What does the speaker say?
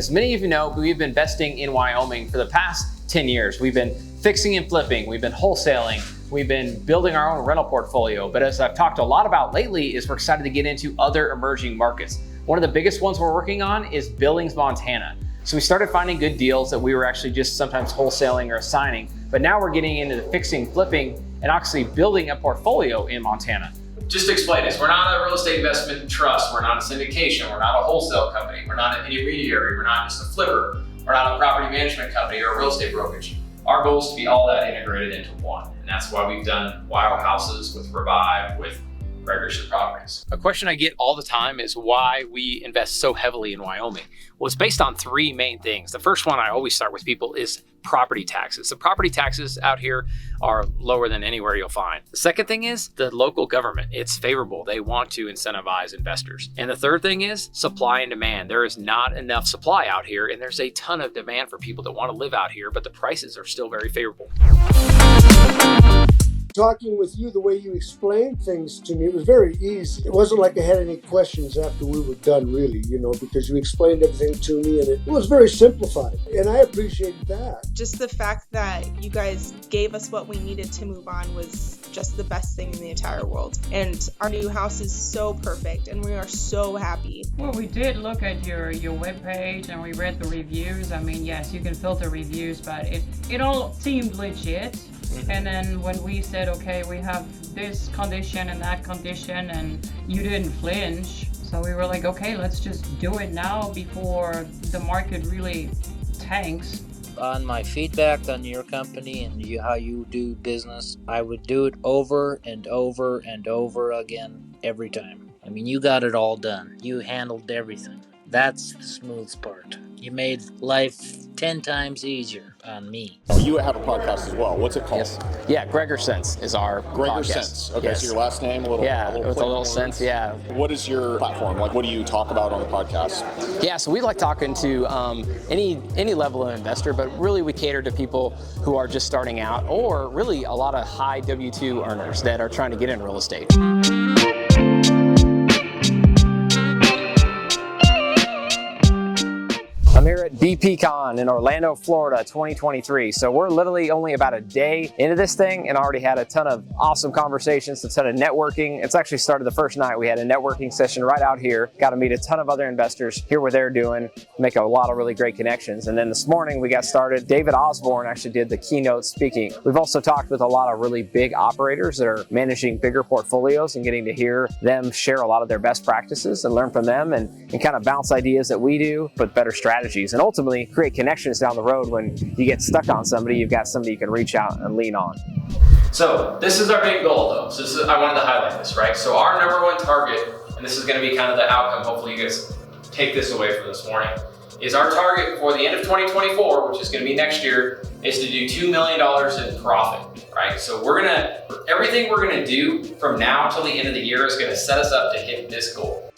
As many of you know, we've been investing in Wyoming for the past 10 years. We've been fixing and flipping, we've been wholesaling, we've been building our own rental portfolio. But as I've talked a lot about lately is we're excited to get into other emerging markets. One of the biggest ones we're working on is Billings, Montana. So we started finding good deals that we were actually just sometimes wholesaling or assigning, but now we're getting into the fixing, flipping, and actually building a portfolio in Montana. Just to explain this, we're not a real estate investment trust, we're not a syndication, we're not a wholesale company, we're not an intermediary, we're not just a flipper, we're not a property management company or a real estate brokerage. Our goal is to be all that integrated into one, and that's why we've done Wow Houses with Revive, with Gregersen properties. A question I get all the time is why we invest so heavily in Wyoming. Well, it's based on three main things. The first one I always start with people is property taxes. The property taxes out here are lower than anywhere you'll find. The second thing is the local government. It's favorable. They want to incentivize investors. And the third thing is supply and demand. There is not enough supply out here, and there's a ton of demand for people that want to live out here, but the prices are still very favorable. Talking with you, the way you explained things to me, it was very easy. It wasn't like I had any questions after we were done, really, because you explained everything to me and it was very simplified. And I appreciated that. Just the fact that you guys gave us what we needed to move on was just the best thing in the entire world. And our new house is so perfect and we are so happy. Well, we did look at your webpage and we read the reviews. I mean, yes, you can filter reviews, but it all seemed legit. And then when we said, okay, we have this condition and that condition, and you didn't flinch. So we were like, okay, let's just do it now before the market really tanks. On my feedback on your company and how you do business, I would do it over and over and over again every time. I mean, you got it all done. You handled everything. That's the smooth part. You made life 10 times easier on me. Oh, you have a podcast as well. What's it called? Yes. Yeah, Gregersense is our Gregersense. podcast. Okay, Yes. So your last name, with a little sense, yeah. What is your platform? Like, what do you talk about on the podcast? Yeah, so we like talking to any level of investor, but really we cater to people who are just starting out, or really a lot of high W-2 earners that are trying to get in real estate. I'm here at BPCon in Orlando, Florida, 2023. So we're literally only about a day into this thing and already had a ton of awesome conversations, a ton of networking. It's actually started the first night. We had a networking session right out here. Got to meet a ton of other investors, hear what they're doing, make a lot of really great connections. And then this morning we got started. David Osborne actually did the keynote speaking. We've also talked with a lot of really big operators that are managing bigger portfolios and getting to hear them share a lot of their best practices and learn from them and kind of bounce ideas that we do, but better strategies. And ultimately create connections down the road. When you get stuck on somebody, you've got somebody you can reach out and lean on. So this is our big goal though. So I wanted to highlight this, right? So our number one target, and this is going to be kind of the outcome, hopefully you guys take this away from this morning, is our target for the end of 2024, which is going to be next year, is to do $2 million in profit, right? So everything we're going to do from now until the end of the year is going to set us up to hit this goal.